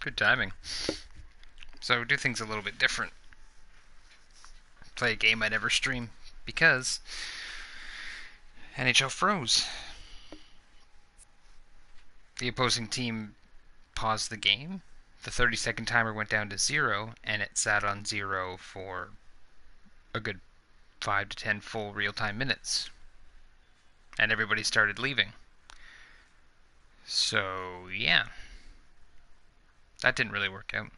Good timing. So do things a little bit different. Play a game I never stream because NHL froze. The opposing team paused the game. The 30-second timer went down to 0, and it sat on 0 for a good 5 to 10 full real-time minutes. And everybody started leaving. So, yeah. That didn't really work out.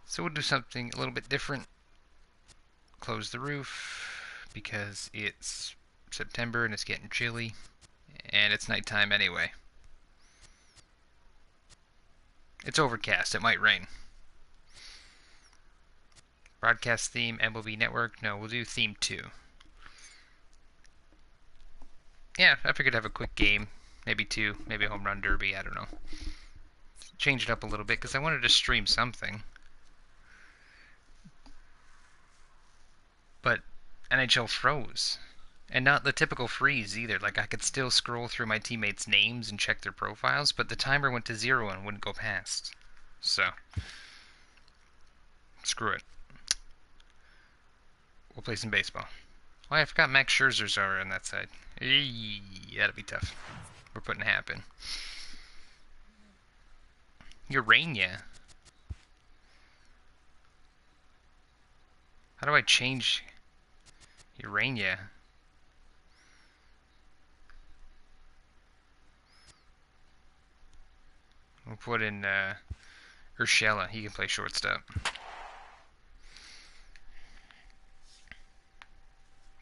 So we'll do something a little bit different. Close the roof because it's September and it's getting chilly. And it's nighttime anyway. It's overcast. It might rain. Broadcast theme, MLB Network. No, we'll do theme 2. Yeah, I figured I'd have a quick game. Maybe 2. Maybe a home run derby. I don't know. Change it up a little bit because I wanted to stream something. But NHL froze. And not the typical freeze either. Like, I could still scroll through my teammates' names and check their profiles, but the timer went to 0 and wouldn't go past. So, screw it. We'll play some baseball. Oh, I forgot Max Scherzer's already on that side. Eee, that'll be tough. We're putting Hap in. Urania. How do I change Urania? We'll put in Urshela. He can play shortstop.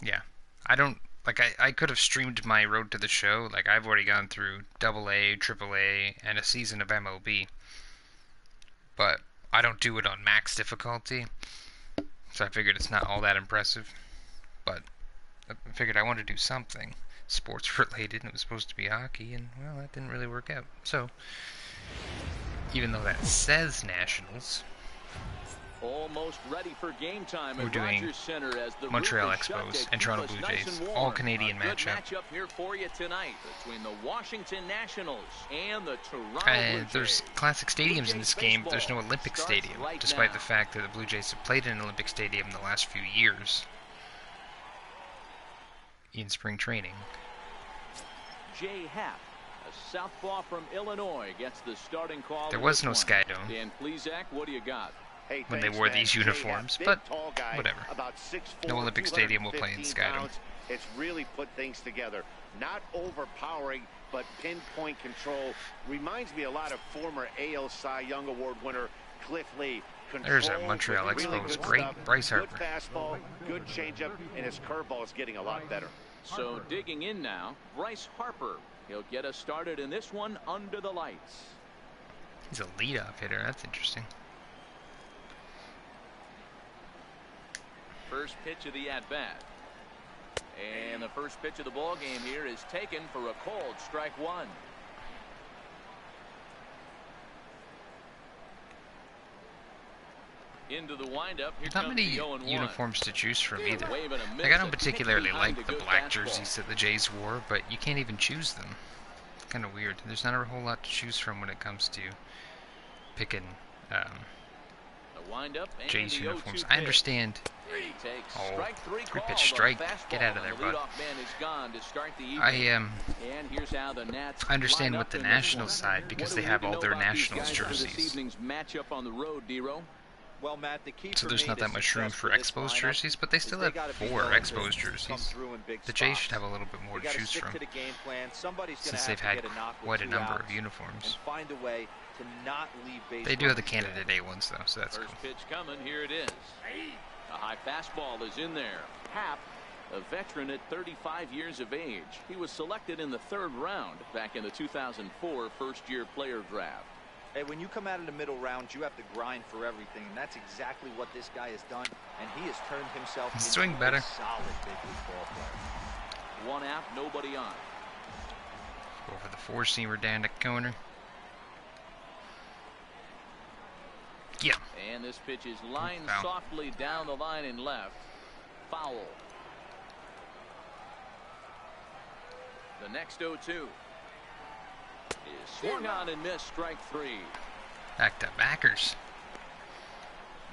Yeah. I don't... Like, I could have streamed my road to the show. Like, I've already gone through AA, AAA, and a season of MLB. But I don't do it on max difficulty. So I figured it's not all that impressive. But I figured I wanted to do something sports related, and it was supposed to be hockey, and, well, that didn't really work out. So... even though that says Nationals, almost ready for game time. We're doing Montreal Expos and Toronto Blue Jays, all Canadian matchup. Here for you tonight between the Washington Nationals and the Toronto Blue Jays. There's classic stadiums in this game, but there's no Olympic stadium, despite the fact that the Blue Jays have played in an Olympic stadium the last few years in spring training. Jay Happ, a southpaw from Illinois, gets the starting call. There was no Sky Dome Dan Plesac, what do you got? Hey, when they wore these uniforms, but whatever. No Olympic stadium will play in Sky Dome. It's really put things together. Not overpowering, but pinpoint control. Reminds me a lot of former AL Cy Young Award winner Cliff Lee. There's a Montreal Expos great, Bryce Harper. Good fastball, good changeup, and his curveball is getting a lot better. So digging in now, Bryce Harper. He'll get us started in this one under the lights. He's a leadoff hitter. That's interesting. First pitch of the at-bat. And the first pitch of the ball game here is taken for a cold strike one. Into the windup. Here Not many uniforms to choose from either. Like, I don't particularly like the black jerseys that the Jays wore, but you can't even choose them. It's kind of weird. There's not a whole lot to choose from when it comes to picking Jays uniforms. I understand. Oh, 3-pitch strike. Get out of there, bud. I understand with the Nationals side because they have all their Nationals jerseys. Well, Matt, the key so there's not that much room for Expos jerseys, but they still have 4 Expos jerseys. The Jays should have a little bit more to choose from, since they've had quite a number of uniforms. They do have the Candidate A ones, though, so that's cool. First pitch coming, here it is. A high fastball is in there. Happ, a veteran at 35 years of age. He was selected in the 3rd round back in the 2004 first-year player draft. Hey, when you come out in the middle rounds, you have to grind for everything, and that's exactly what this guy has done, and he has turned himself into a solid big league ball player. One out, nobody on. Go for the 4-seamer down the corner. Yeah. And this pitch is lined softly down the line and left. Foul. The next 0-2. is swung on and missed, strike 3. Back to backers.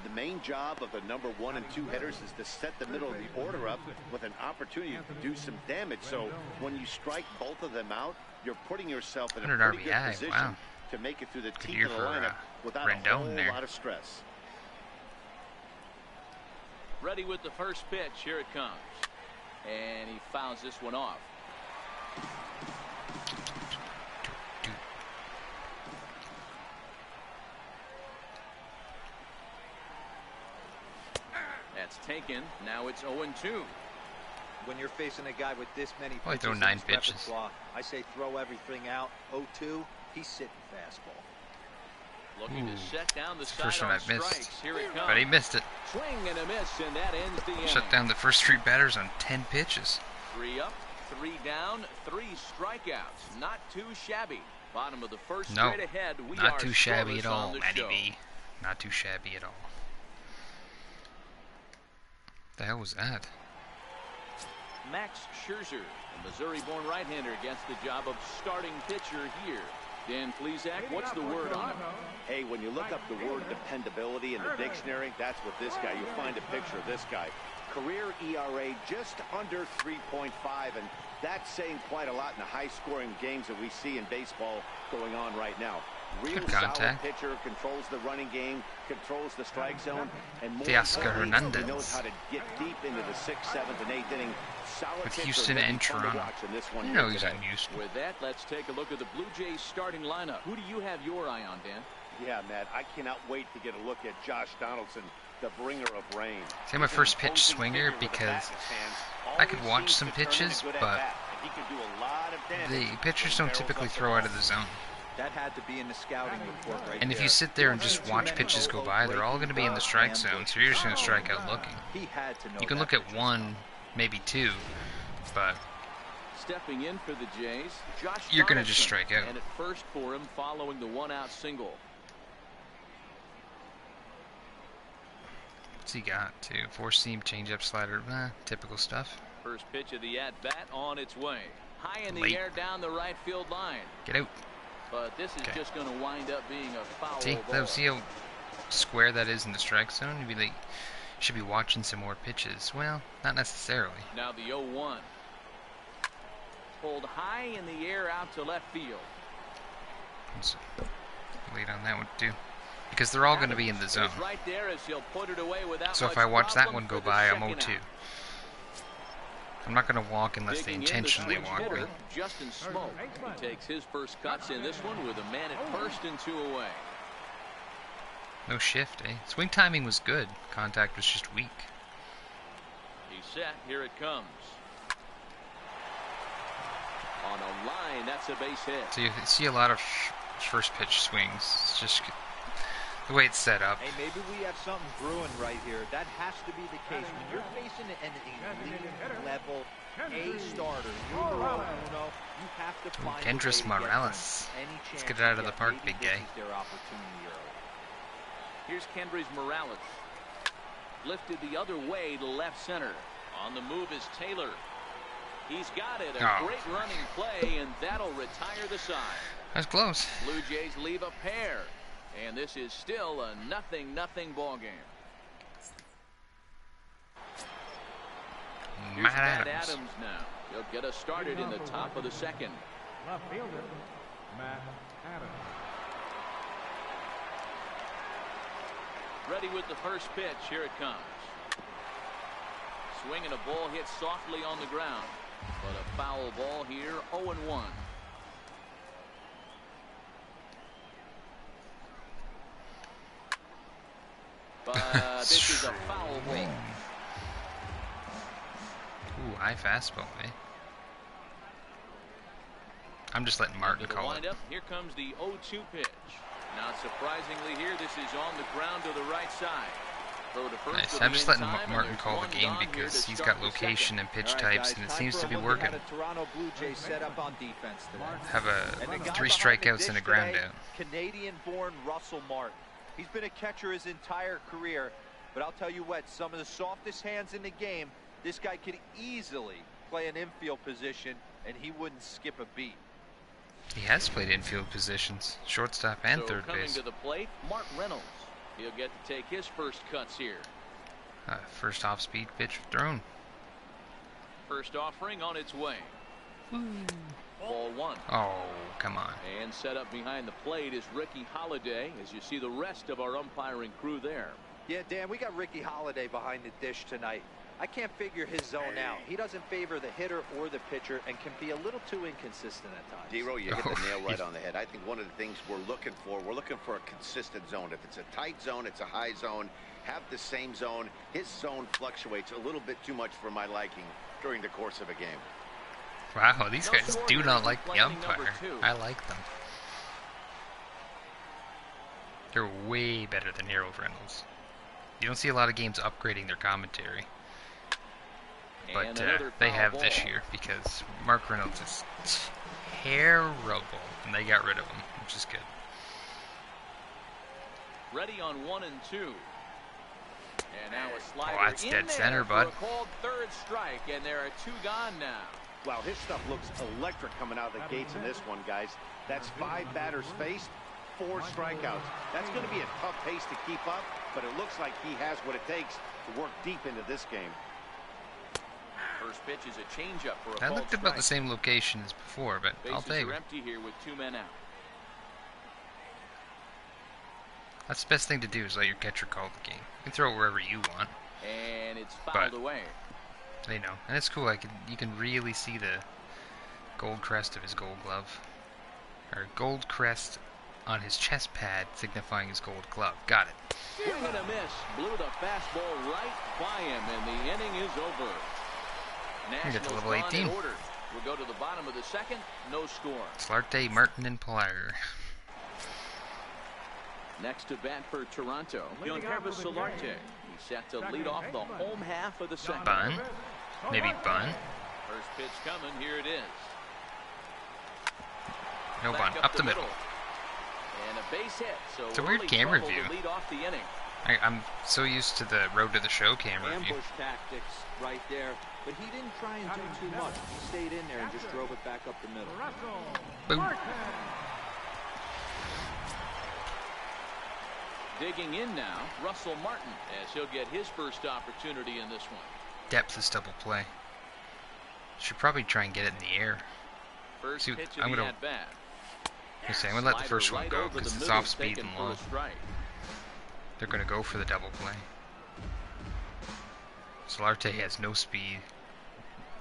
The main job of the number 1 and 2 hitters is to set the middle of the order up with an opportunity to do some damage. So when you strike both of them out, you're putting yourself in a 100 pretty good RBI. position Wow. to make it through the Good teeth year of the for lineup without Rendon a whole there. lot of stress. Ready with the first pitch. Here it comes. And he fouls this one off. That's taken. Now it's 0-2. When you're facing a guy with this many Only pitches throw in 9 his pitches. repertoire, I say throw everything out. 0-2, he's sitting fastball. Looking Ooh, to set down the it's the first side one on I've missed. strikes. Here it comes. But he missed it. Swing and a miss, and that ends the inning. Shut down the first 3 batters on 10 pitches. 3 up, 3 down, 3 strikeouts. Not too shabby. Bottom of the first, No, straight ahead. We not are too shabby scoreless at all, on the Matty show. B. Not too shabby at all. The hell was that? Max Scherzer, a Missouri-born right-hander, gets the job of starting pitcher here. Dan Plesac, what's the word on him? Hey, when you look up the word dependability in the dictionary, that's what this guy, you'll find a picture of this guy. Career ERA just under 3.5, and that's saying quite a lot in the high-scoring games that we see in baseball going on right now. Real Good solid contact. pitcher, controls the running game, controls the strike zone, and more Teoscar importantly, Hernandez. he knows how to get deep into the 6th, 7th, and 8th inning. Solid With pitcher, Houston will be and fun to Toronto. watch in this one You here know he's today. on Houston. With that, let's take a look at the Blue Jays starting lineup. Who do you have your eye on, Dan? Yeah, Matt, I cannot wait to get a look at Josh Donaldson, the bringer of rain. See, I'm a first pitch swinger because I could watch some pitches, but the pitchers don't typically throw out of the zone. That had to be in the scouting report right And if there. you sit there and just watch pitches go by, they're all going to be in the strike zone, so you're just going to strike out looking. He had to know You can that look at pitch was 1, maybe 2, but Stepping in for the Jays, Josh you're going to just Donaldson. strike out. And at first for him following the 1-out single. What's he got, too? 4-seam, changeup, slider, typical stuff. First pitch of the at-bat on its way. High in the Late. air down the right field line. Get out. But this is Okay. just going to wind up being a foul See, see how square that is in the strike zone? You'd be like, should be watching some more pitches. Well, not necessarily. Now the 0-1. Pulled high in the air out to left field. Let's wait on that one too, because they're all going to be in the zone. Is right there as he'll put it away without So if much I watch that problem one go for the by, I'm second 0-2. out. I'm not going to walk unless they Digging in the intentionally switch walk me. hitter, Justin Smoke. He takes his first cuts in this one with a man at first and 2 away. No shift, eh? Swing timing was good. Contact was just weak. He's set. Here it comes. On a line, that's a base hit. So you see a lot of first pitch swings. It's just the way it's set up. Hey, maybe we have something brewing right here. That has to be the case. When you're facing an elite level A starter, numero uno, you have to find a way to Kendrys get Morales. them any Let's chance get it out of you the get. park, Maybe big this guy. is their opportunity early. Here's Kendrys Morales. Lifted the other way to left center. On the move is Taylor. He's got it. A Oh. great running play, and that'll retire the side. That's close. Blue Jays leave a pair. And this is still a 0-0 ball game. Here's Matt Matt Adams. Adams now. He'll get us started in the top of the second. Left fielder, Matt Adams. Ready with the first pitch. Here it comes. Swing and a ball hit softly on the ground. But a foul ball here, 0-1. But this is a foul ball. Ooh, high fastball, eh? I'm just letting Martin Into the call it. windup, here comes the 0-2 pitch. Not surprisingly here, this is on the ground to the right side. Throw to first Nice. with I'm the just letting in time, and Martin there's call one the game gone here because to he's start got the location second. and pitch All right, types, guys, and it time seems for to a be look working. at how the Toronto Blue Jays set up on defense today. Have And the a guy 3 behind the strikeouts dish and a ground today, out. Canadian-born Russell Martin. He's been a catcher his entire career, but I'll tell you what, some of the softest hands in the game, this guy could easily play an infield position, and he wouldn't skip a beat. He has played infield positions, shortstop and So third coming base. to the plate, Mark Reynolds. He'll get to take his first cuts here. First off-speed pitch thrown. First offering on its way. Ball one. Oh, come on. And set up behind the plate is Ricky Holiday, as you see the rest of our umpiring crew there. Yeah, Dan, we got Ricky Holiday behind the dish tonight. I can't figure his zone out. He doesn't favor the hitter or the pitcher and can be a little too inconsistent at times. Dero, you hit the nail right on the head. I think one of the things we're looking for a consistent zone. If it's a tight zone, it's a high zone. Have the same zone. His zone fluctuates a little bit too much for my liking during the course of a game. Wow, these guys do not like the umpire. I like them. They're way better than Hero Reynolds. You don't see a lot of games upgrading their commentary. But they have this year because Mark Reynolds is terrible, and they got rid of him, which is good. Ready on 1 and 2. And now a slider that's dead center, bud. For a called third strike, and there are 2 gone now. Wow, his stuff looks electric coming out of the gates in this one, guys. That's 5 batters faced, 4 strikeouts. That's going to be a tough pace to keep up, but it looks like he has what it takes to work deep into this game. First pitch is a changeup for a I called looked strike. about the same location as before, but I'll Bases take are it. empty here with 2 men out. That's the best thing to do is let your catcher call the game. You can throw it wherever you want. And it's fouled away. They know, and it's cool. You can really see the gold crest of his gold glove, or gold crest on his chest pad, signifying his gold glove. Got it. Swing and a miss. Blew the fastball right by him, and the inning is over. We get to Nationals level gone 18. in order. We'll go to the bottom of the second. No score. Solarte, Martin, and Pilar. Next to bat for Toronto, Giancarlo Solarte. He's set to lead off the home half of the second. Bun. Maybe Bun. First pitch coming. Here it is. No Bun. Back Up the middle. And a base hit. So It's a weird early camera trouble to view. lead off the inning. I'm so used to the Road to the Show camera view. Ambush tactics right there, but he didn't try and do too much. He stayed in there and just drove it back up the middle. Boom. Digging in now, Russell Martin, as he'll get his first opportunity in this one. Depth is double play. Should probably try and get it in the air. First See, pitch I'm of the gonna- at-bat. I'm gonna let the first one Slider go right over because the it's middle, off speed taken and for a low. strike. They're gonna go for the double play. Solarte has no speed,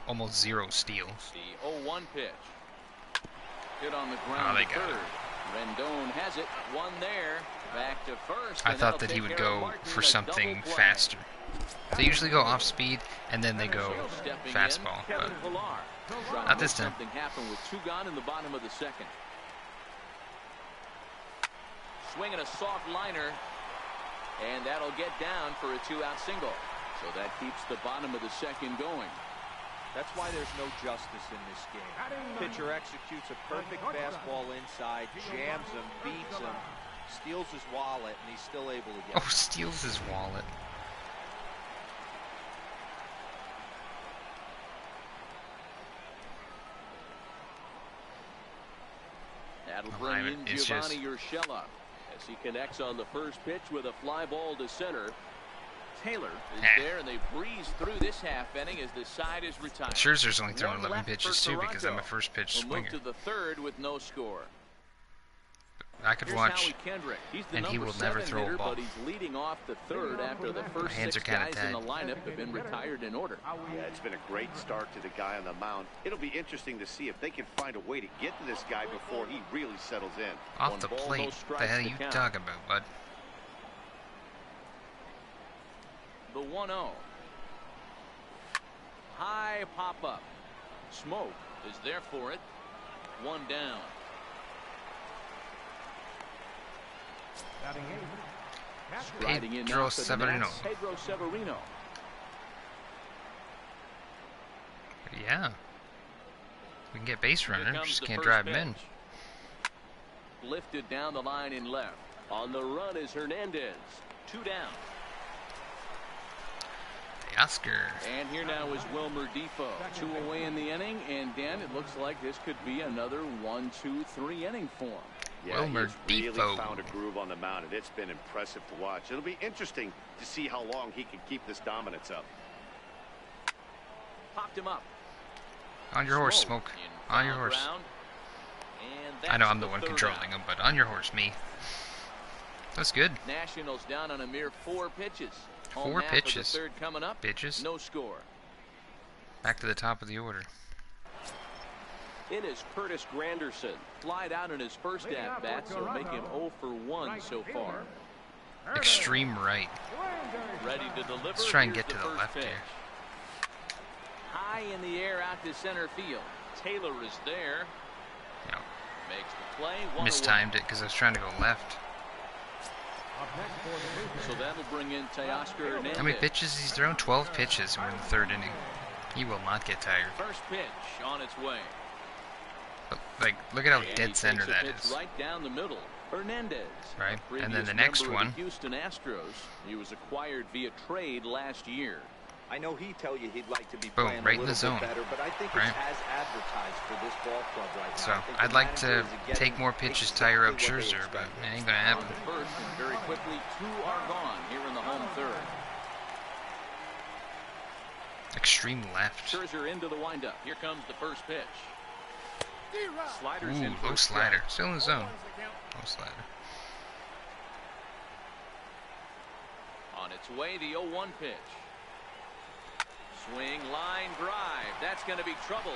almost 0 steals. The 0-1 pitch. Hit on the ground they to got it. third. Rendon has it. One there. Back to first. I and thought that'll that he take would care of go Martin, for a something double play. faster. They usually go off speed and then they go Stepping fastball. in, Kevin But Pillar. Trying not to this make time. Something happened with 2 gone in the bottom of the second. Swinging a soft liner, and that'll get down for a 2-out single. So that keeps the bottom of the second going. That's why there's no justice in this game. Pitcher executes a perfect fastball inside, jams him, beats him, steals his wallet, and he's still able to get oh, steals his wallet. That'll Oh, bring in it's Giovanni just- Urshela as he connects on the first pitch with a fly ball to center. Taylor is there, and they breeze through this half inning as the side is retired. Scherzer's only thrown One 11 left pitches for too because I'm a Toronto. first pitch We'll move swinger. to the third with no score. I could Here's watch. Howie Kendrick. He's the and he number will never 7 throw a hitter, ball. but he's leading off the third after the first hands 6 are kinda guys in the tied. lineup have been retired in order. Yeah, it's been a great start to the guy on the mound. It'll be interesting to see if they can find a way to get to this guy before he really settles in. Off One the ball, no plate. What strikes the hell are to you count. talking about, bud? The 1-0. High pop-up. Smoke is there for it. 1 down. Riding in now Pedro for the Severino. Nats, Pedro Severino. Yeah. We can get base Here runner, comes just the can't first drive him in. pitch. Lifted down the line in left. On the run is Hernandez. 2 down. Teoscar. And here now is Wilmer Defoe. 2 away in the inning, and Dan, it looks like this could be another 1-2-3 inning for him. Yeah, Wilmer he's really Defoe. found a groove on the mound, and it's been impressive to watch. It'll be interesting to see how long he can keep this dominance up. Popped him up. On your horse, Smoke. On your horse. I know I'm the one controlling him, but on your horse, me. That's good. Nationals down on a mere 4 pitches. 4 pitches. Third coming up. Bitches. No score. Back to the top of the order. It is Curtis Granderson. Flied out in his first at-bat, so make him 0 for 1 so far. Extreme right. Ready to deliver. Let's try and get to the left here. High in the air out to center field. Taylor is there. No. Makes the play. Mistimed it because I was trying to go left. So that'll bring in Teoscar Hernandez. How many pitches he's thrown? 12 pitches. We're in the 3rd inning. He will not get tired. First pitch on its way. But, like, look at how And dead center that is. Right down the middle. Hernandez. Right. And then the next one. Houston Astros. He was acquired via trade last year. I know he'd tell you he'd like to be Boom, playing right a in little the zone. bit better, but I think Right. it's as advertised for this ball club right now. So, I think I'd the like to managers are getting take more pitches, tire up exactly what they Scherzer, but expected. it ain't gonna happen. On to first, and very quickly 2 are gone here in the home 3rd. Extreme left. Scherzer into the windup. Here comes the first pitch. Sliders in Ooh, for low a slider. strike. Still in the zone. Low slider. On its way, the 0-1 pitch. Swing, line, drive. That's going to be trouble.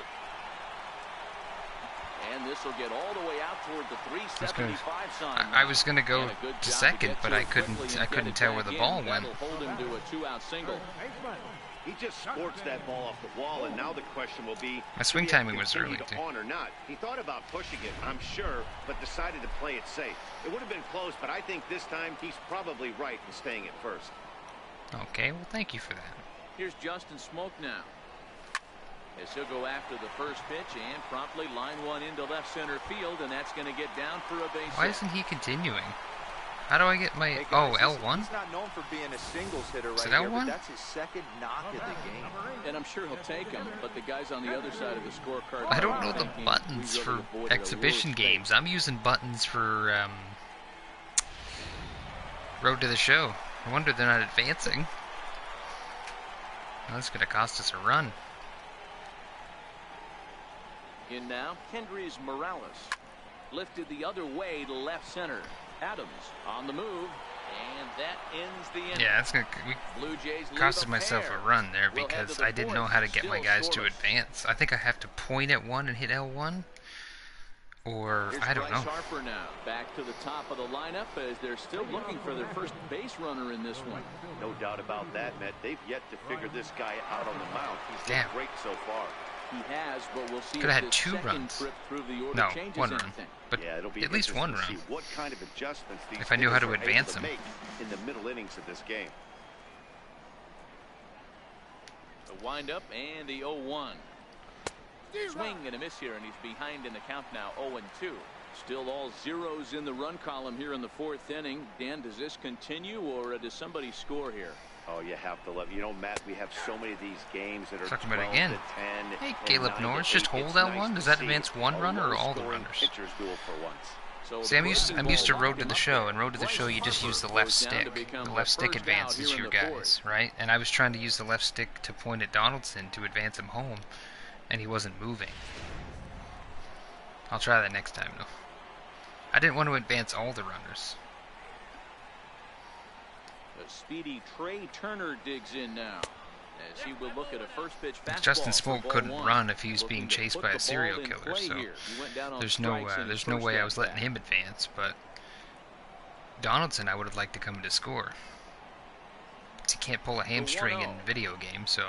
And this will get all the way out toward the 375 sign. I was gonna go And a good to job second, get but to I it quickly couldn't. and I get couldn't it tell where back the in. ball went. That'll hold him to a 2-out single. He just sports that ball off the wall, and now the question will be, My swing do we have timing to was continue early, to too. on or not? He thought about pushing it, I'm sure, but decided to play it safe. It would have been close, but I think this time he's probably right in staying at first. Okay, well, thank you for that. Here's Justin Smoke now. As he'll go after the first pitch and promptly line one into left center field, and that's going to get down for a base Why hit. isn't he continuing? How do I get my... Hey Oh, guys, L1? He's not known for being a singles hitter Is right it here, L1? but that's his 2nd knock of the game. And I'm sure he'll take him, but the guys on the other side of the scorecard... I don't know the buttons for exhibition games. I'm using buttons for Road to the Show. I wonder they're not advancing. Well, that's going to cost us a run. In now, Kendrys Morales. Lifted the other way to left center. Adams on the move, and that ends the inning. Yeah, that's going Blue Jays to leave cost a myself pair. a run there We'll head because to the I didn't know fourth. how to get my Still guys to scoreless. advance. I think I have to point at one and hit L1. Or, Here's I don't Bryce know. Harper now, back to the top of the lineup as they're still looking for their first base runner in this one. No doubt about that, Matt. They've yet to figure this guy out on the mound. He's Damn. looked great so far. He has, but we'll see Coulda if had this 2 second runs. trip through the order No, changes 1 run. anything. But Yeah, it'll be at least 1 interesting to run. see what kind of adjustments these If I knew how to hitters are advance able to him. make in the middle innings of this game. The windup and the 0-1. Swing and a miss here, and he's behind in the count now, 0-2. Still all zeros in the run column here in the 4th inning. Dan, does this continue, or does somebody score here? Oh, you have to love. You know, Matt, we have so many of these games that are Talking about 12 again. to 10. Hey, and Caleb 9 to Norris, just 8. hold It's L1? nice Does to that see advance one a runner or all the low-scoring runners? pitcher's duel for once. So See, I'm used to ball Road to locked the him Show, up and Road to the there. Show, you just use the Bryce left Harper goes down to stick. become The the left stick first out advances here in your the guys, right? And I was trying to use the left stick to point at Donaldson to advance him home, and he wasn't moving. I'll try that next time, though. I didn't want to advance all the runners. The speedy Trey Turner digs in now as he will look at a first pitch fastball. Justin for Smoke ball couldn't 1. run if he was Looking being to chased put by the a serial ball in killer, play so here. He went down on there's strikes in his no first way I was letting at-bat. him advance, but Donaldson I would have liked to come to score. He can't pull a hamstring in 1-0. video games, so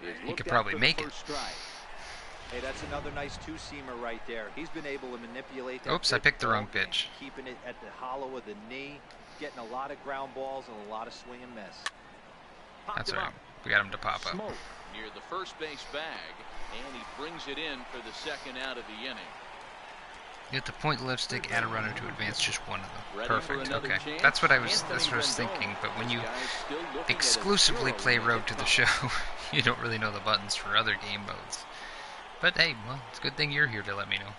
he Is could looked at probably for the make it. first strike. Hey, that's another nice 2-seamer right there. He's been able to manipulate that. Oops, I picked the all wrong game, pitch. Keeping it at the hollow of the knee, getting a lot of ground balls and a lot of swing and miss. Popped That's him all right. up. We got him to pop up. Smoke near the first base bag, and he brings it in for the second out of the inning. You have to point the left stick at a runner to advance just one of them. Ready for Perfect. another Okay, chance? that's what I was Anthony thinking. Rendon. But when This you guy's still looking at a exclusively 0 play when they Road hit to the pause. Show, you don't really know the buttons for other game modes. But hey, well, it's a good thing you're here to let me know.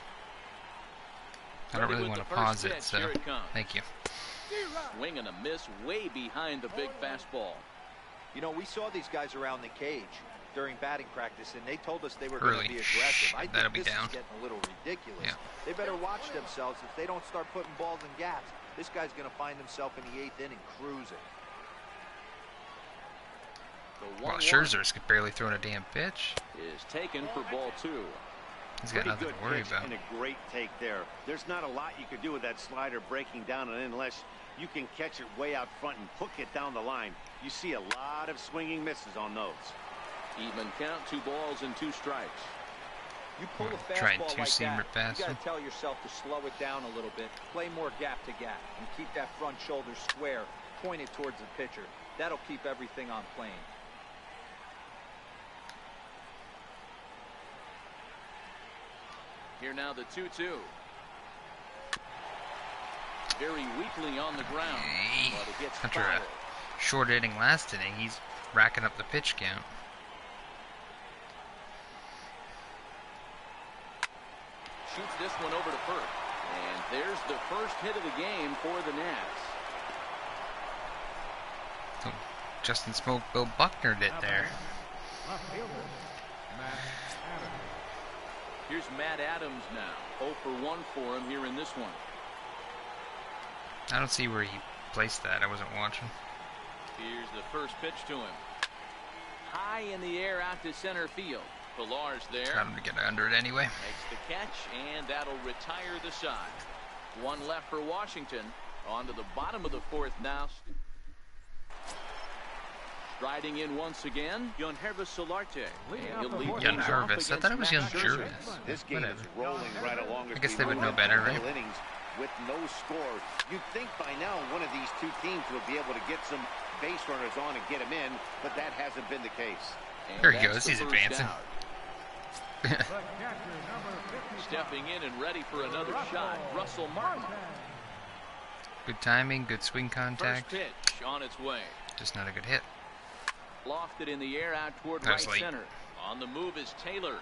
I don't Ready really with want the to first pause it, pitch. so Here it comes. thank you. Swing and a miss way behind the big fastball. You know, we saw these guys around the cage during batting practice, and they told us they were going Early. to be aggressive. I That'll think be this down. is getting a little ridiculous. Yeah. They better watch themselves if they don't start putting balls in gaps. This guy's going to find himself in the 8th inning cruising. The Well, 1-1 Scherzer's barely throwing a damn pitch. is taken for ball 2. He's got Pretty nothing good to worry pitch about. and a great take there. There's not a lot you could do with that slider breaking down and in unless you can catch it way out front and hook it down the line. You see a lot of swinging misses on those. Even count, 2 balls and 2 strikes. You pull a Try and fastball like two-seam that, it past you got him. to tell yourself to slow it down a little bit, play more gap to gap, and keep that front shoulder square, pointed towards the pitcher. That'll keep everything on plane. Here now the 2-2. Very weakly on the ground, Hey, but it gets after fouled. a short inning last inning, he's racking up the pitch count. Shoots this one over to first. And there's the first hit of the game for the Nats. So Justin Smoke Bill Buckner did there. Left fielder, Matt Adams. Here's Matt Adams now. 0 for 1 for him here in this one. I don't see where he placed that. I wasn't watching. Here's the first pitch to him. High in the air out to center field. Pilar's there. Got him to get under it anyway. Makes the catch, and that'll retire the side. 1 left for Washington. On to the bottom of the 4th now. Striding in once again, Yonhervis Solarte. And he'll lead things off Yonhervis. I thought it was against Max Scherzer. Yonhervis. This game Whatever. is rolling right along. I guess they would know better, right? Innings with no score. You'd think by now one of these two teams would be able to get some base runners on and get them in, but that hasn't been the case. And There he that's goes. the He's first advancing. out. The catcher, number 55. Stepping in and ready for another shot, Russell Martin. Good timing, good swing First contact. pitch on its way. Just not a good hit. Lofted in the air out toward That was right late. center. On the move is Taylor.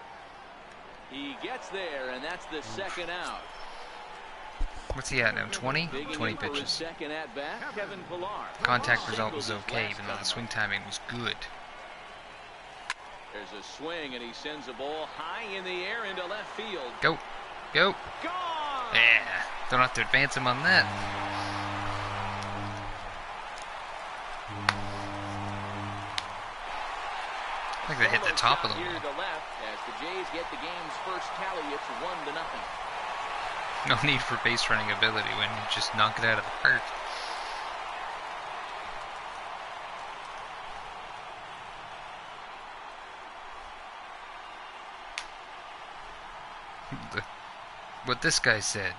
He gets there, and that's the second out. What's he at now? 20? Digging 20 in for his pitches. second at bat, Kevin Pillar. Contact result was Singles his okay, last even though the time. swing timing was good. There's a swing, and he sends a ball high in the air into left field. Go. Go. Gone! Yeah. Don't have to advance him on that. I think they hit the top of the Here wall. to left as the Jays get the game's first tally. It's 1-0. No need for base running ability when you just knock it out of the park. What this guy said.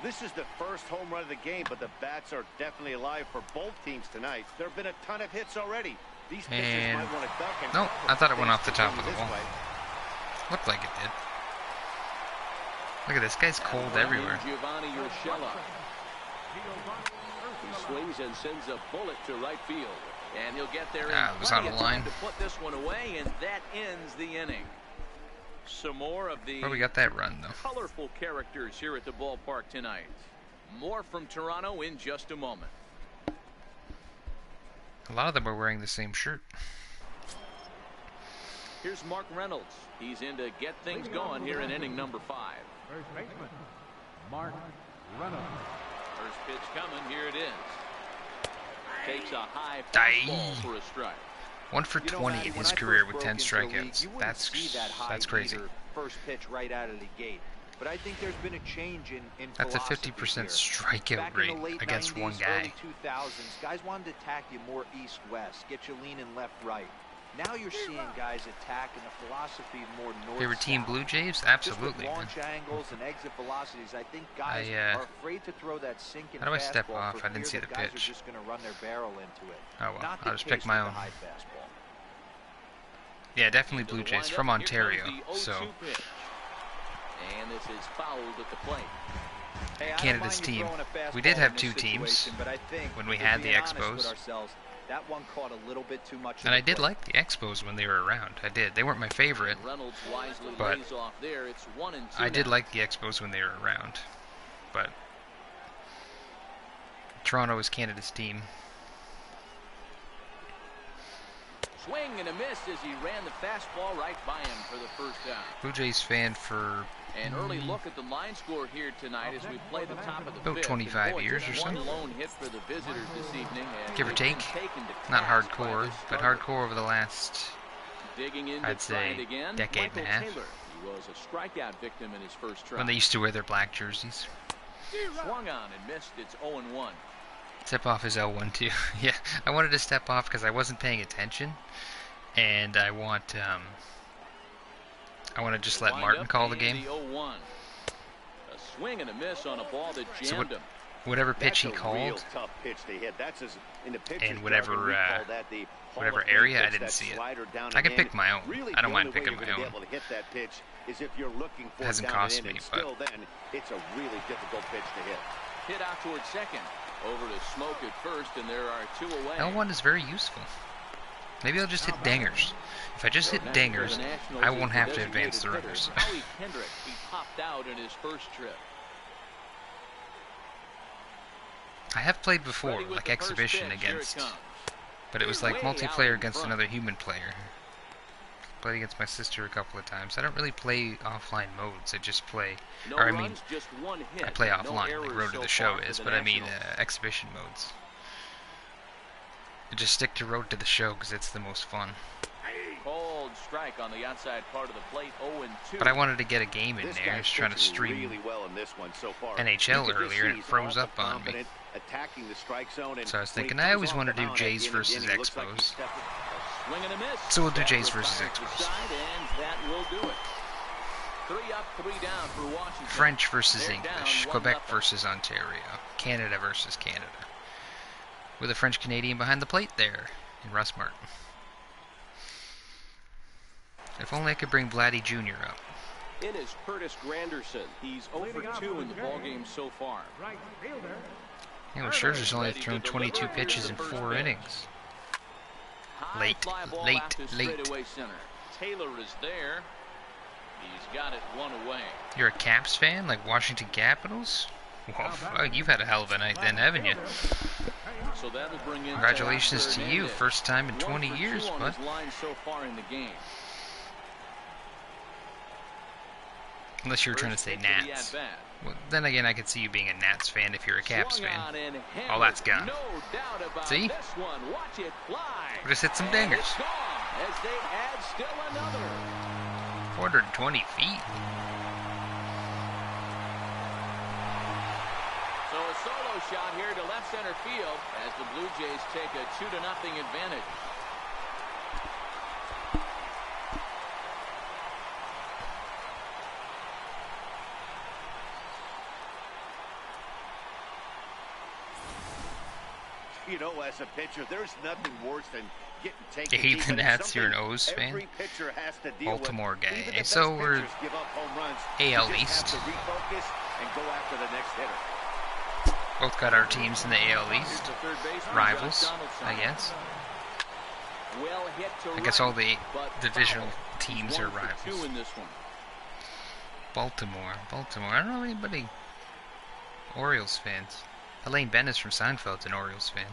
This is the first home run of the game, but the bats are definitely alive for both teams tonight. There have been a ton of hits already. These pitchers And- might want to duck and No, cover. I thought it went Things off the top continue of the this wall. way. Looked like it did. Look at this guy's cold Brandon everywhere. Giovanni Urshela. He swings and sends a bullet to right field. And he'll get there in It was plenty out of of time line. to put this one away, and that ends the inning. Some more of the Where we got that run though. colorful characters here at the ballpark tonight. More from Toronto in just a moment. A lot of them are wearing the same shirt. Here's Mark Reynolds. He's in to get things going here in inning number 5. First baseman, Mark Reynolds. First pitch coming. Here it is. Takes a high Aye. fastball for a strike. 1 for You know, 20 Matty, in when his I career first with broke 10 into the league, strikeouts. you wouldn't see that high That's crazy. beater first pitch right out of the gate. But I think there's been a change in That's a philosophy 50% here. strikeout Back rate in the late against 90s, one guy. early 2000s, guys wanted to attack you more east-west, get you leaning left-right. Now you're seeing guys attack in the philosophy more north-south. Favorite team Blue Jays? Just Absolutely, with man. launch angles and exit velocities, I think guys I, are afraid to throw that sinking how do I step fastball off? for I didn't fear see that the guys pitch. are just going to run their barrel into it. Oh well, Not the I'll just case pick my with own. the high fastball. Yeah, definitely Into Blue the Jays windup. from Here comes Ontario. the 0-2 So pitch. And this is fouled at the plate. Hey, I don't Canada's mind you team. throwing a We fastball did have in this 2 teams situation, but I think when we if had we're the being honest with Expos. ourselves, that one caught a little bit too much. And I did like the Expos when they were around. I did. They weren't my favorite, And Reynolds wisely but lays off there. It's 1-2 I did now. like the Expos when they were around. But Toronto is Canada's team. Swing and a miss as he ran the fastball right by him for the first out. Blue Jays fan for An early look at the line score here tonight as we play the top of the about fifth. 25 And boy, years just or so. one lone hit for the visitors this evening. And Give or they've take. been taken to Not task by hardcore, this but starter. hardcore over the last, Digging in I'd to try say, it again. decade and a Michael half. Taylor. He was a strikeout victim in his first try. when they used to wear their black jerseys. Swung on and missed. It's 0-1. Step off is L1 too. Yeah, I wanted to step off because I wasn't paying attention, and I want to just let Martin call the game. The 0-1. A swing and a miss on a ball that jammed him. Whatever pitch That's he a real called, tough pitch to hit. That's in the pitcher's and whatever, jargon, we call that the whatever Hall of Fame area, I pitch, didn't that see it. slider down I and can in. pick my own. Really, I don't the mind only way picking you're my gonna own. be able to hit that pitch is if you're looking for Hasn't it down cost and in, me, and but- still then it's a really difficult pitch to hit. Hit out towards second. Over to Smoke at first, and there are 2 away. L1 is very useful. Maybe I'll just hit dingers. If I just hit Next for the dingers, Nationals I is won't the have to advance the designated runners. hitter, Howie Kendrick. He popped out in his first trip. I have played before, Ready with like the first exhibition pitch. Here it against, comes. but it was like Way out multiplayer in against front. another human player. Played against my sister a couple of times. I don't really play offline modes. I just play, No or I mean, runs, just 1 hit. I play No offline, like errors Road to so the Show far for is, the but I mean Nationals. exhibition modes. I just stick to Road to the Show because it's the most fun. Cold strike on the outside part of the plate. 0-2. But I wanted to get a game in This there. I guy's was trying to pitching stream really well in this one so far. NHL You can just earlier, see and it he's froze awful up on me. confident, attacking the strike zone, and So I was when he thinking, I comes always off want to the do mound Jays again and versus again, he looks like he's Expos. stepping- Swing and a miss. So we'll do That Jays was versus fired to Expos. side, and that will do it. 3 up, 3 down for Washington. French versus They're English. down Quebec 1-0. versus Ontario. Canada versus Canada. With a French Canadian behind the plate there in Russ Martin. If only I could bring Vladdy Jr. up. It is Curtis Granderson. He's 0 for 2 in the ballgame so far. Right fielder. You know, Scherzer's only Ready to thrown deliver. 22 Here's pitches the in first 4 pitch. innings. High Late, fly ball late, out to late. straightaway center. Taylor is there. He's got it 1 away. You're a Caps fan, like Washington Capitals? Well, fuck, you've had a hell of a night then, haven't you? So that'll bring in Congratulations Teoscar to you, Hernandez. first time in 1 20 for 2 years, on bud. his line so far in the game. Unless you were trying to First say pitch of the Nats. at-bat. Well, then again, I could see you being a Nats fan if you're a Caps Swung fan. on and Oh, that's hammered. gone. No doubt about See? this one. Watch it fly. Just hit some And dingers. it's gone as they add still another. 420 feet. So a solo shot here to left center field as the Blue Jays take a 2-0 advantage. You know, as a pitcher, there's nothing worse than getting taken You hate deep, the and it's Nats, you're an something O's fan? every pitcher has to deal Baltimore with. guy. Even the best So we're pitchers give up home runs. AL You just East. have to refocus and go after the next hitter. Both got our teams in the AL Here's East. the third baseman, Rivals, Josh Donaldson. I guess. Well hit to I guess right, all the but divisional foul. teams He's are 1 for 2 rivals. in this one. Baltimore. I don't know anybody. Orioles fans. Elaine Bennis from Seinfeld's an Orioles fan.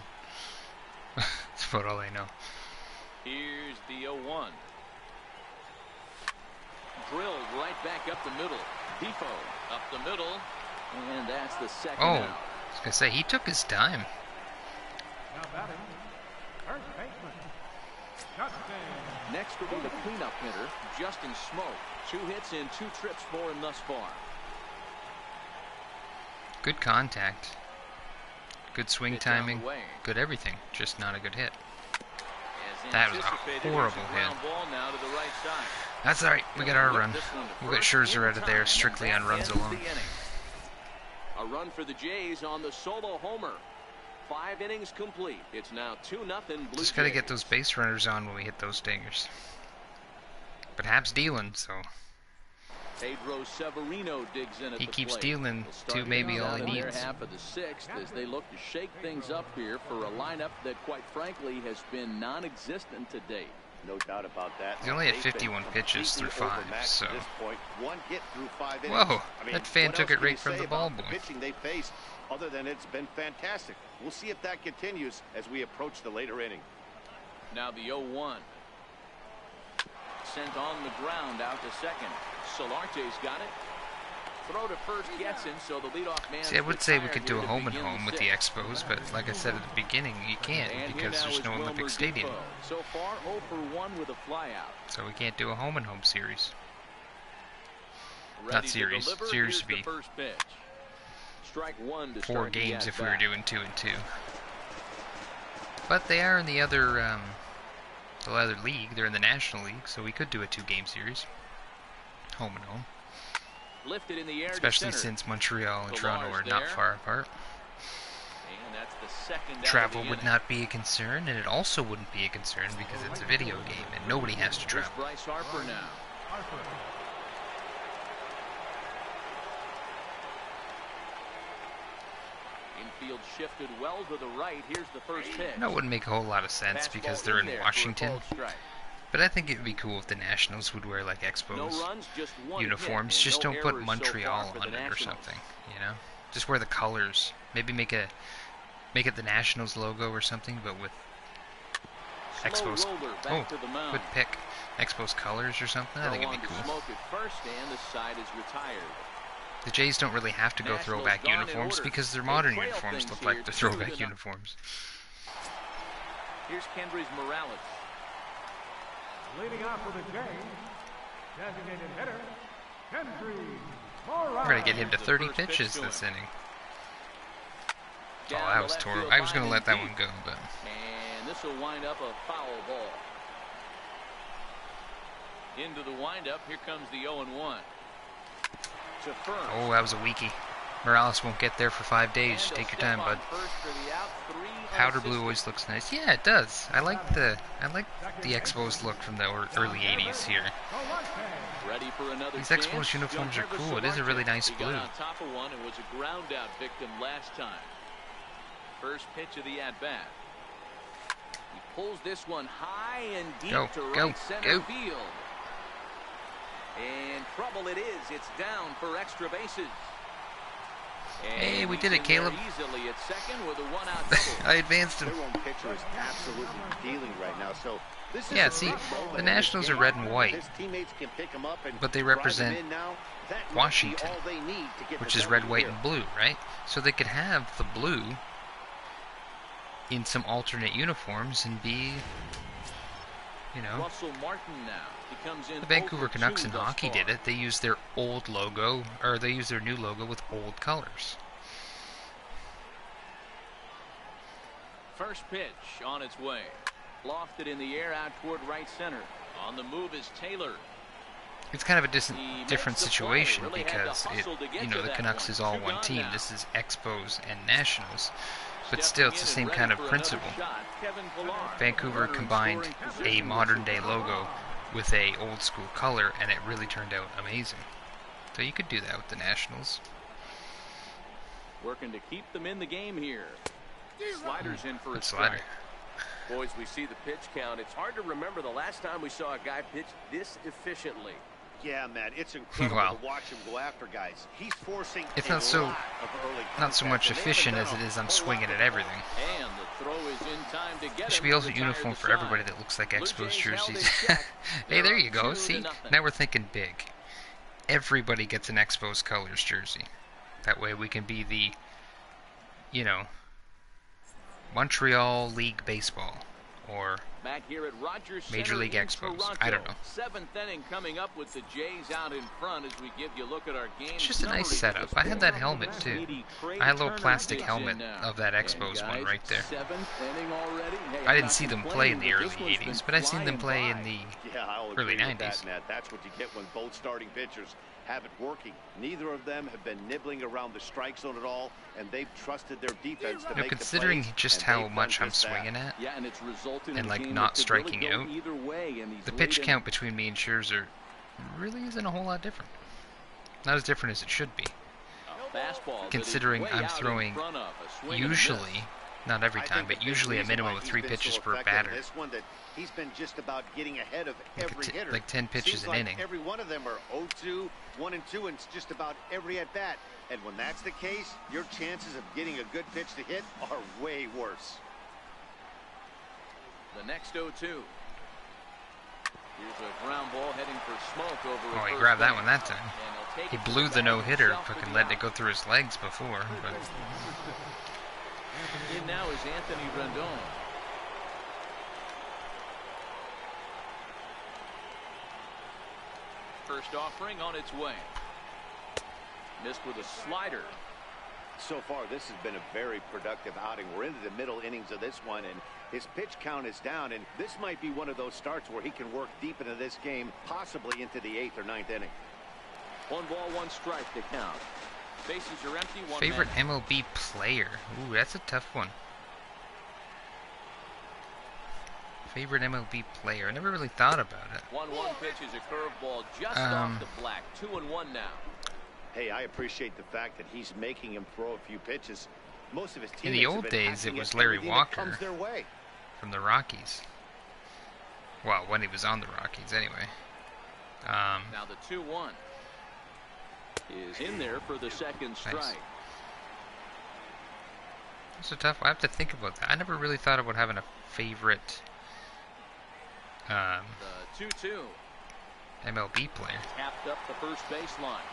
That's about all I know. Here's the 0-1. Drilled right back up the middle. Defoe up the middle. And that's the second Oh, out. I was gonna say he took his time. Now batting. First baseman. Justin. Next will be the cleanup hitter, Justin Smoke. 2 hits in 2 trips for him thus far. Good contact. Good swing Pitch on the timing. way. Good everything. Just not a good hit. As That was a anticipated, here's horrible a ground ball now to the right side. That's alright. We got our Whip run. this one to We'll get first Scherzer in out of there time, strictly and on that runs ends alone. the inning. A run for the Jays on the solo homer. 5 innings complete. It's now 2-0 Blue Just gotta Jays. get those base runners on when we hit those dingers. But Hap's dealing, so Pedro Severino digs in at he the keeps plate. dealing to maybe all he In their needs. half of the sixth as they look to shake things up here for a lineup that, quite frankly, has been non-existent to date. No doubt about that. He's only had 51 pitches through 5, so. One hit through 5 innings. Whoa, that fan took it right from the ball boy. The pitching they faced, other than it's been fantastic. We'll see if that continues as we approach the later inning. Now the 0-1. Sent on the ground out to second. Solarte's got it. Throw to first gets him, so the leadoff man. See, I would say we could do a home and home with the Expos, but like I said at the beginning, you can't because there's no Olympic Stadium. So far, 0 for 1 with a flyout. So we can't do a home and home series. Not series. Series would be First pitch. Strike 1 to 4 games if we were doing 2 and 2. But they are in the other league. They're in the National League, so we could do a 2-game series, home and home. Lifted in the air, especially since Montreal and Toronto are not far apart. And that's the second travel would not be a concern, and it also wouldn't be a concern because it's a video game and nobody has to travel. Bryce Harper now. Infield shifted well to the right. Here's the first pitch. No, it wouldn't make a whole lot of sense because they're in Washington. But I think it would be cool if the Nationals would wear like Expos uniforms. Just don't put Montreal on it or something, you know? Just wear the colors. Maybe make it the Nationals logo or something, but with Expos. Oh, good pick. Expos colors or something. I think it'd be cool. The Jays don't really have to go throwback uniforms because their modern uniforms look like the throwback uniforms. Here's Kendrys Morales. Leading off for the Jays, designated hitter, Kendrys Morales. We're going to get him to 30 pitches this inning. Oh, that was torn. I was going to let that one go, but... And this will wind up a foul ball. Into the windup, here comes the 0-1. Oh, that was a weakie. Morales won't get there for 5 days. Take your time, bud. Powder blue always looks nice. Yeah, it does. I like the Expos look from the early 80s here. These Expos uniforms are cool. It is a really nice blue. On top of one and was a ground out victim last time. First pitch of the at bat. He pulls this one high and deep to right center field. And trouble it is. It's down for extra bases. Hey, we did it, Caleb. Easily at second with a one-out double. I advanced him. Their own pitcher is absolutely dealing right now. So this is yeah, see, the Nationals are red and white, his teammates can pick him up and but they represent Washington, to which is red, white, and blue, right? So they could have the blue in some alternate uniforms and be, you know, Russell Martin now. He comes in the Vancouver Canucks in hockey did it. They used their old logo, or they used their new logo with old colors. First pitch on its way. Lofted in the air out toward right center. On the move is Taylor. It's kind of a different situation because you know, the Canucks is all one team. This is Expos and Nationals. But still, it's the same kind of principle. Vancouver combined a modern-day logo with a old-school color, and it really turned out amazing. So you could do that with the Nationals. Working to keep them in the game here. Sliders in for a slider. strike. Boys, we see the pitch count. It's hard to remember the last time we saw a guy pitch this efficiently. Yeah, man, it's incredible to watch him go after guys. He's forcing it's not so much efficient as it is I'm swinging at everything. And the throw is in time to get There should be also a uniform for everybody that looks like Expos jerseys. Hey, there you go. See? Now we're thinking big. Everybody gets an Expos colors jersey. That way we can be the, you know, Montreal League Baseball or back here at Rogers Major League Expos. I don't know. Seventh inning coming up with the Jays out in front as we give you a look at our game. It's just a nice setup. I had that helmet too. I had a little plastic helmet of that Expos one right there. I didn't see them play in the early 80s, but I've seen them play in the early 90s. That's what you get when both starting pitchers have it working. Neither of them have been nibbling around the strike zone at all, and they've trusted their defense to make considering the plays, just how much I'm swinging at, and it's resulting and like not striking out. The pitch count between me and Scherzer really isn't a whole lot different. Not as different as it should be. Considering I'm throwing usually, not every time, but usually a minimum of 3 pitches per batter. He's been just about getting ahead of every hitter. Like 10 pitches an inning. Every one of them are 0-2, 1-2, and it's just about every at bat. And when that's the case, your chances of getting a good pitch to hit are way worse. The next 0-2. Here's a ground ball heading for Smoke over. Oh, he grabbed that one that time. He blew the no-hitter, fucking let it go through his legs before. But in now is Anthony Rendon. First offering on its way. Missed with a slider. So far, this has been a very productive outing. We're into the middle innings of this one, and his pitch count is down, and this might be one of those starts where he can work deep into this game, possibly into the 8th or 9th inning. 1 ball, 1 strike to count. Bases are empty. Favorite MLB player? Ooh, that's a tough one. Favorite MLB player? I never really thought about it. 1-1 pitch is a curveball just off the black. 2-1 now. Hey, I appreciate the fact that he's making him throw a few pitches. Most of his teammates in the old days, it was Larry Walker from the Rockies. Well, when he was on the Rockies, anyway. Now the 2-1 is in there for the second strike. Nice. That's a tough. I have to think about that. I never really thought about having a favorite. The 2-2. MLB player. Tapped up the first baseline.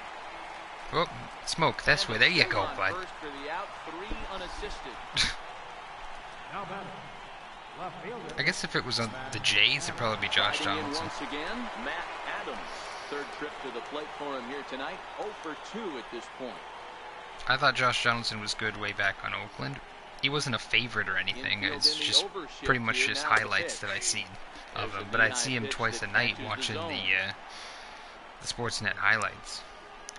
Oh, Smoke, this way. There you go, bud. First for the out, 3 unassisted. Now batting, left fielder. I guess if it was on the Jays, it'd probably be Josh Donaldson. Once again, Matt Adams. Third trip to the plate for him here tonight. 0 for 2 at this point. I thought Josh Donaldson was good way back on Oakland. He wasn't a favorite or anything. It's just pretty much just highlights that I seen of him. But I'd see him twice a night watching the Sportsnet highlights.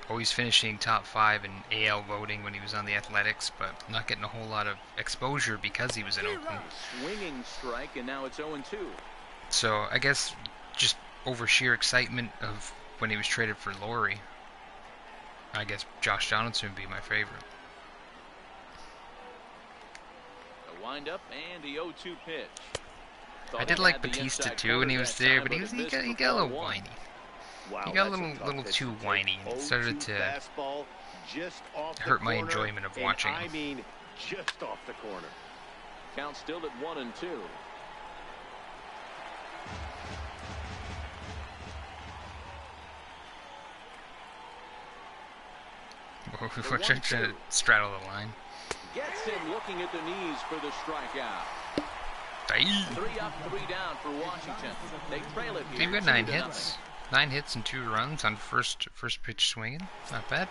Always finishing top 5 in AL voting when he was on the Athletics, but not getting a whole lot of exposure because he was in Oakland. Swinging strike, and now it's 0-2. So I guess just over sheer excitement of when he was traded for Laurie, I guess Josh Donaldson would be my favorite. A windup and the 0-2 pitch. I did like Batista too when he was there, but he got a little whiny. Wow, he got a little too whiny. It started to hurt my enjoyment of watching him. I mean, just off the corner. Count still at 1-2. We're trying to straddle the line. Gets him looking at the knees for the strikeout. 3 up, 3 down for Washington. They trail it here. They've got 9 hits. 9 hits and 2 runs on first pitch swinging. Not bad.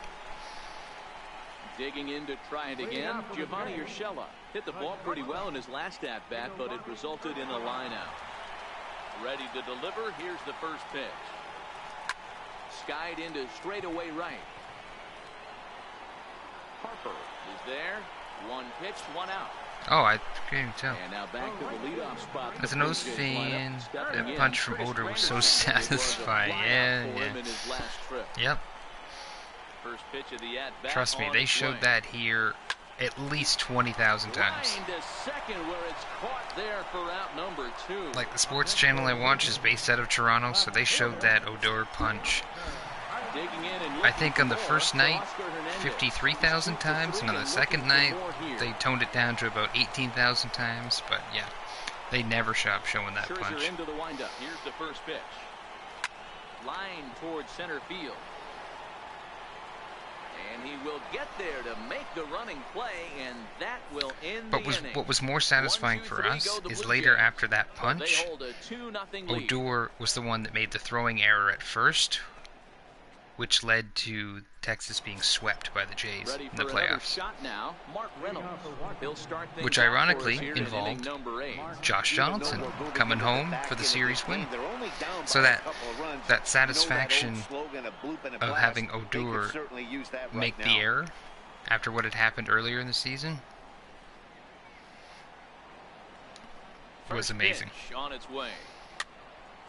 Digging in to try it again. Giovanni Urshela hit the ball pretty well in his last at-bat, but it resulted in a line-out. Ready to deliver. Here's the first pitch. Skied into straightaway right. Harper is there. 1 pitch, 1 out. Oh, I couldn't tell. And now back to the leadoff spot. As a nose fan, that punch from Oder was so satisfying. Yeah. Yep. First pitch of the at-bat. Trust me, they showed that here at least 20,000 times. Like the sports channel I watch is based out of Toronto, so they showed that Odor punch. I think on the first night, 53,000 times, and on the second night, they toned it down to about 18,000 times. But yeah, they never stop showing that punch. Into the windup. Here's the first pitch. Line towards center field. And he will get there to make the running play, and that will end the inning. What was more satisfying for us is later after that punch, Odor was the one that made the throwing error at first, which led to Texas being swept by the Jays in the playoffs. Which ironically involved Josh Donaldson coming home for the series win. So that satisfaction of having Odor make the error after what had happened earlier in the season was amazing. Pitch on its way.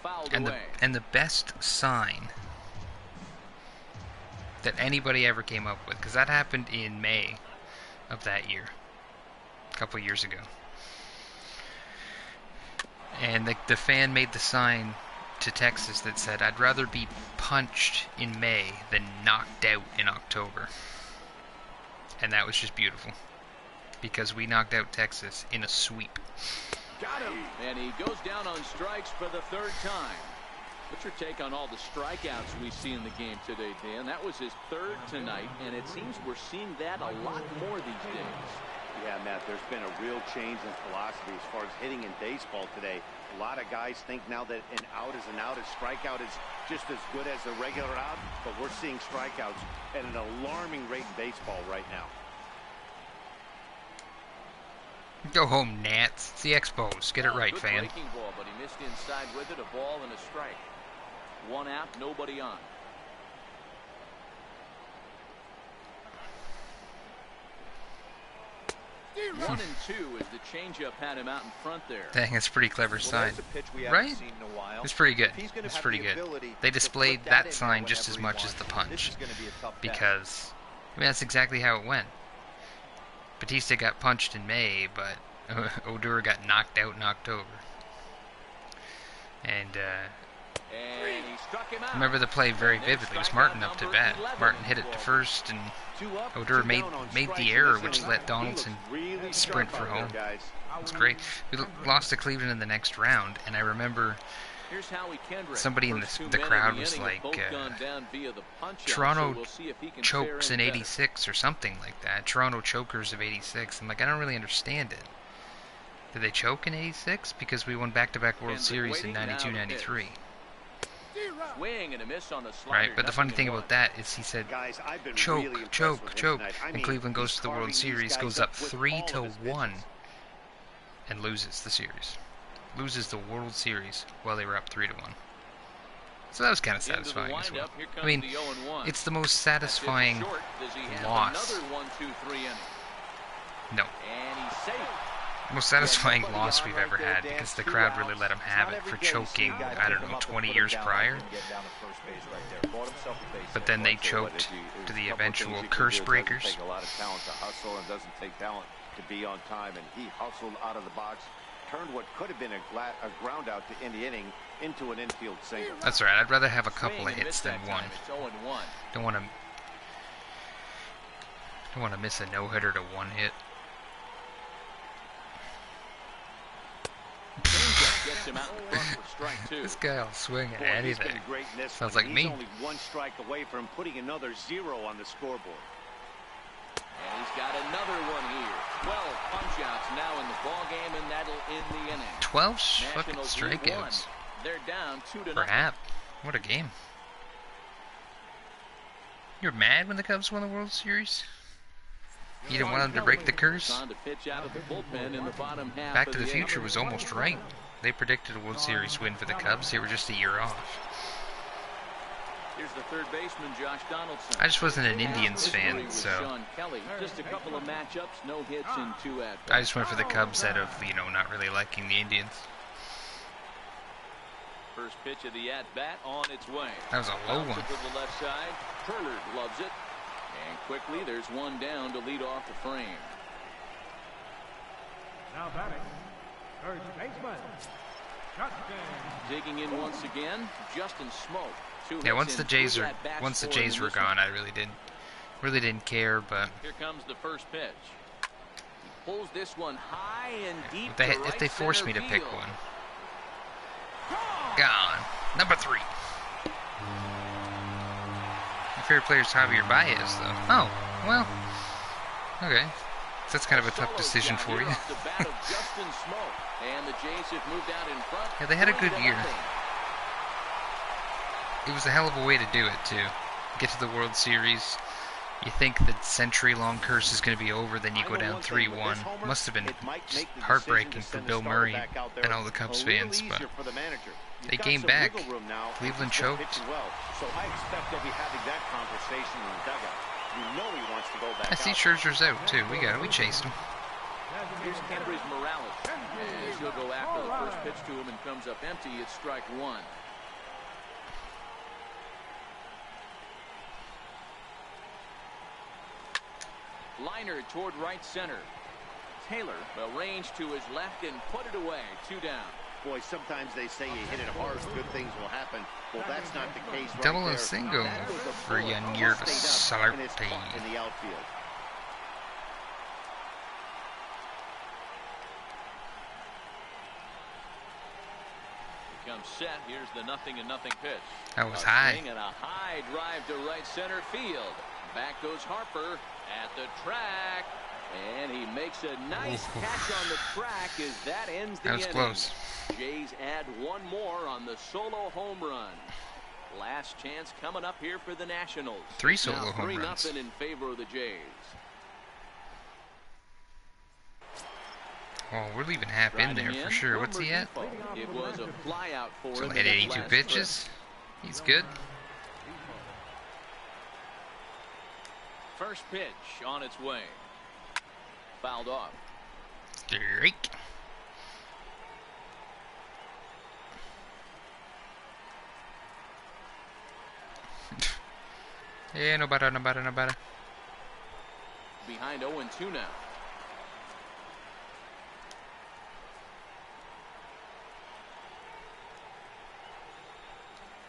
Fouled And away. the best sign that anybody ever came up with, because that happened in May of that year, a couple years ago. And the fan made the sign to Texas that said, "I'd rather be punched in May than knocked out in October." And that was just beautiful, because we knocked out Texas in a sweep. Got him. And he goes down on strikes for the third time. What's your take on all the strikeouts we see in the game today, Dan? That was his third tonight, and it seems we're seeing that a lot more these days. Yeah, Matt, there's been a real change in philosophy as far as hitting in baseball today. A lot of guys think now that an out is an out, a strikeout is just as good as a regular out, but we're seeing strikeouts at an alarming rate in baseball right now. Go home, Nats. It's the Expos. Get it right, Good fan. breaking ball, but he missed inside with it. A ball and a strike. One out, nobody on. One and two as the changeup had him out in front there. Dang, that's a pretty clever Well, sign. that's a pitch we haven't Right? seen in a while. It's pretty good. If he's gonna It's have pretty the good. ability They to displayed put that in sign there just as whenever much he as the wants. This punch. is gonna be a tough bet. Because, I mean, that's exactly how it went. Batista got punched in May, but Odor got knocked out in October. And, And he struck him out. I remember the play very vividly. It was Martin up to bat. Martin hit it to first, and Odor made the error, which let Donaldson sprint for home. It was great. We lost to Cleveland in the next round, and I remember Here's Howie Kendrick. somebody in First two the men crowd the was inning have like, both gone down via the punch-out, Toronto so we'll see if he can chokes fare in any better. '86 or something like that. Toronto chokers of '86. I'm like, I don't really understand it. Did they choke in '86? Because we won back-to-back World Kendrick Series in waiting, now '92, the '93. Swing and a miss on the slider, Right, but the funny nothing thing to about one. that is he said, Guys, I've been choke, really impressed choke, with him choke, tonight. I and mean, Cleveland goes he's to the World carving these Series, guys goes up with 3 all to of his 1, pitches. and loses the series. Loses the World Series while they were up 3 to 1. So that was kind of Into the satisfying as well. windup, here comes I mean, the 0-1. it's the most That's hit satisfying short as he has loss. another 1-2-3 inning. No, And he's safe. most satisfying loss we've ever had, because the crowd really let him have it for choking, I don't know, 20 years prior. But then they choked to the eventual curse breakers. It doesn't take a lot of talent to hustle, and doesn't take talent to be on time, and he hustled out of the box, turned what could have been a ground out to end the inning into an infield single. That's right, I'd rather have a couple Swing of and hits miss than that one. time. It's 0-1. Don't want to miss a no-hitter to one hit. Changeup gets him out in front for strike two. This guy will swing at Boy, he's anything. been great in this Sounds one. like He's me. only one strike away from putting another 0 on the scoreboard. And he's got another one here. 12 punch-outs now in the ball game, and that'll end the inning. 12 fucking Nationals lead strikeouts. one. They're down 2-0. For Happ. What a game. You're mad when the Cubs won the World Series? You didn't want them to break the curse? On to pitch out of the bullpen in the bottom half Back of to the the Future inning. was almost right. They predicted a World Series win for the Cubs. They were just a year off. Here's the third baseman, Josh Donaldson. I just wasn't an Indians History fan, with so Sean Kelly. Just a couple of matchups, no hits in 2 at-bats. I just went for the Cubs out of, not really liking the Indians. First pitch of the at-bat on its way. That was a low Bounce one. it to the left side. Turner loves it. And quickly, there's one down to lead off the frame. Now batting, third baseman, Justin. Digging in once again, Justin Smoke. Yeah, once the Jays were gone, I really didn't care, but Here comes the first pitch. He pulls this one high and deep. if they force me to pick one. Gone. Number 3. My favorite player is Javier Baez, though. Oh, well. Okay. So that's kind of a tough decision for you. Yeah, they had a good year. It was a hell of a way to do it, too. Get to the World Series. You think the century-long curse is going to be over, then you go down 3-1. Must have been just heartbreaking for Bill Murray and all the Cubs fans, but they came back. Cleveland choked. So I expect they'll be having that conversation in the dugout. You know he wants to go back. I see Scherzer's out, too. We got it. We chased him. Here's Kendrys Morales. And he'll go after the first pitch to him and comes up empty. It's strike one. Liner toward right center. Taylor arranged to his left and put it away. 2 down. Boy, sometimes they say you hit it hard, good things will happen. Well, that's not the case right Double there. and single That was a for bullet, Yanir almost stayed up, and it's Salarte. caught in the outfield. Comes set. Here's the 0-0 pitch. That was A high. swing and a high drive to right center field. Back goes Harper at the track. And he makes a nice catch on the track as that ends the That was inning. close. Jays add one more on the solo home run. Last chance coming up here for the Nationals. 3 solo Now home runs. 3-0 in favor of the Jays. Oh, we're leaving Hap in there for sure. What's he at? It was a fly out for So him. hit in his 82 last pitches. He's good. First pitch on its way. Fouled off. Strike. Yeah, no better. Behind 0-2 now.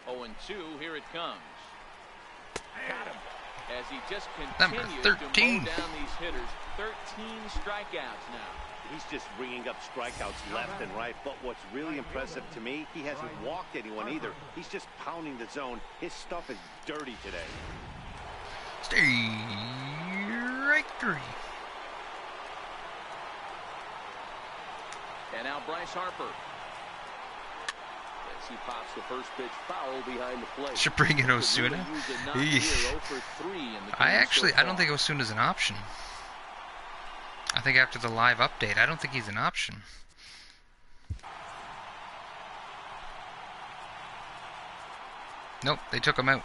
Oh, and 2, here it comes. Got him. As he just Number continues 13. to mow down these hitters. 13 strikeouts now. He's just bringing up strikeouts left and right. But what's really impressive to me, he hasn't walked anyone either. He's just pounding the zone. His stuff is dirty today. Strike 3. And now Bryce Harper. As he pops the first pitch foul behind the plate. Should bring in Osuna. I don't think Osuna's an option. I think after the live update, I don't think he's an option. Nope, they took him out.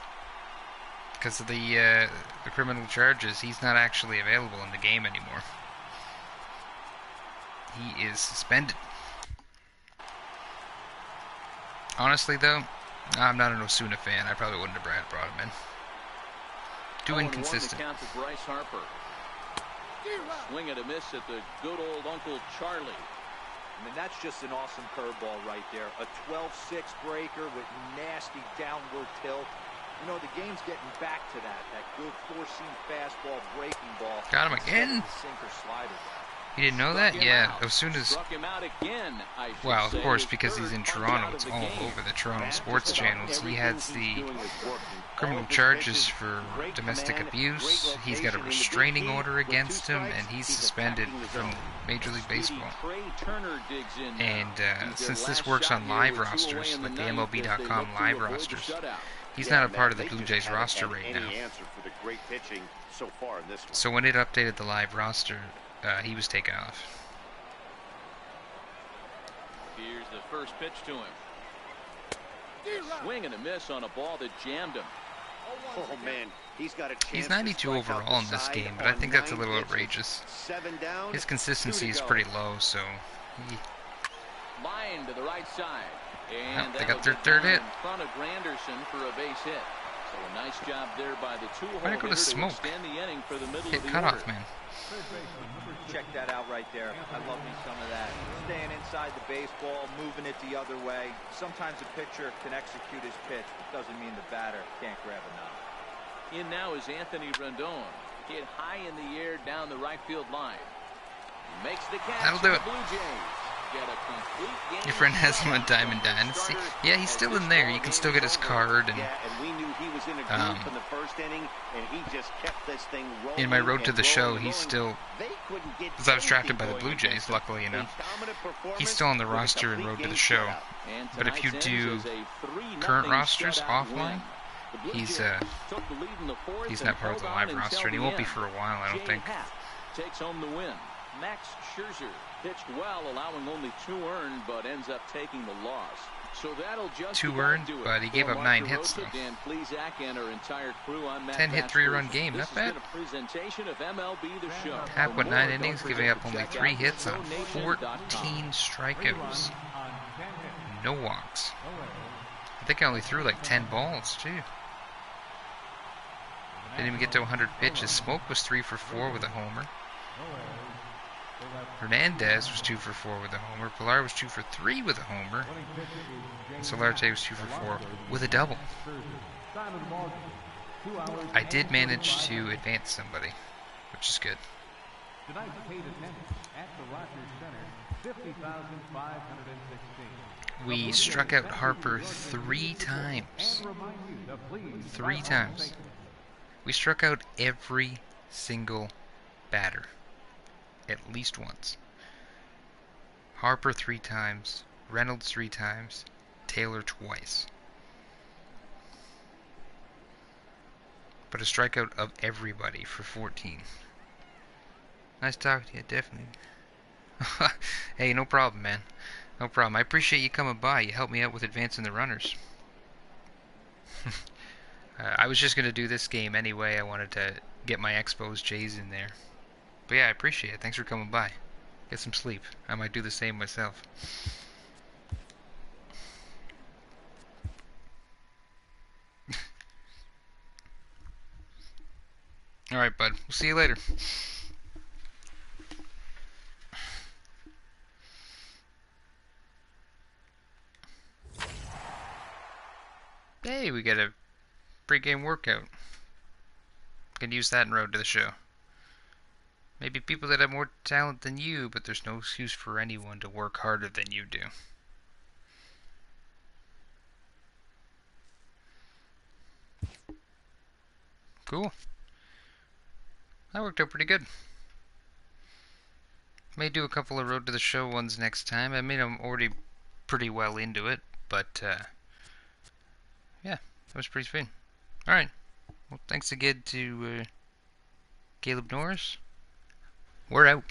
Because of the criminal charges, he's not actually available in the game anymore. He is suspended. Honestly, though, I'm not an Osuna fan. I probably wouldn't have brought him in. Too inconsistent. Count to Bryce Harper. Swing and a miss at the good old Uncle Charlie. I mean, that's just an awesome curveball right there. A 12-6 breaker with nasty downward tilt. You know, the game's getting back to that good four-seam fastball, breaking ball. Got him again. Sinker slider. You didn't know that? Yeah, Osuna's... Struck him out again, Well, of course, because he's in Toronto, it's all over the Toronto sports channels. He has the criminal charges for domestic abuse. He's got a restraining order against him, and he's suspended from Major League Baseball. And since this works on live rosters, like the MLB.com live rosters, he's not a part of the Blue Jays roster right now. So when it updated the live roster, he was taken off. Here's the first pitch to him. A swing and a miss on a ball that jammed him. Oh man, he's got a chance. He's 92 overall in this game, but I think that's a little outrageous. His consistency is pretty low, so Line to the right side. And they got their third hit. In front of Granderson for a base hit. So a nice job there by the two-hole Why'd it go to hitter smoke? extend the inning for the middle hit of the cutoff, order. man. Check that out right there. I love me some of that. Staying inside the baseball, moving it the other way. Sometimes a pitcher can execute his pitch, but doesn't mean the batter can't grab a knob. In now is Anthony Rendon. Hit high in the air down the right field line. Makes the catch. That'll do for it. the Blue Jays. Get a complete game. Your friend has him on Diamond Dynasty. Yeah, he's still in there. You can still get his card. And we knew he was in a group in the first inning, and he just kept this thing rolling. in my road to the show, he's still, They couldn't get because I was drafted by the anything Blue going Jays, against luckily him. enough. A dominant performance He's still on the with a roster in complete road to the game show. shutout. And But if you tonight's do end is a 3-0 current rosters shutout offline, win. The Blue he's Jays took the lead in the fourth he's and not part of the held on live roster, until and he the won't be end. for a while, I don't Jay think. Happ takes home the win. Max Scherzer pitched well, allowing only 2 earned, but ends up taking the loss. So that'll just 2 earned, but he gave up 9 hits though. 10 hit 3-run game, not bad. Hap with 9 innings, giving up only 3 hits on 14 strikeouts. No walks. I think I only threw like 10 balls too. Didn't even get to 100 pitches. Smoke was 3 for 4 with a homer. Hernandez was 2 for 4 with a homer. Pilar was 2 for 3 with a homer. And Solarte was 2 for 4 with a double. I did manage to advance somebody, which is good. We struck out Harper 3 times. 3 times. We struck out every single batter. At least once. Harper 3 times. Reynolds 3 times. Taylor twice. But a strikeout of everybody for 14. Nice talking to you, definitely. Hey, no problem, man. No problem. I appreciate you coming by. You helped me out with advancing the runners. I was just going to do this game anyway. I wanted to get my Expos Jays in there. But yeah, I appreciate it. Thanks for coming by. Get some sleep. I might do the same myself. Alright, bud. We'll see you later. Hey, we get a pre-game workout. Can use that in Road to the Show. Maybe people that have more talent than you, but there's no excuse for anyone to work harder than you do. Cool. That worked out pretty good. May do a couple of Road to the Show ones next time. I mean, I'm already pretty well into it, but yeah, that was pretty sweet. Alright. Well, thanks again to Caleb Norris. We're out.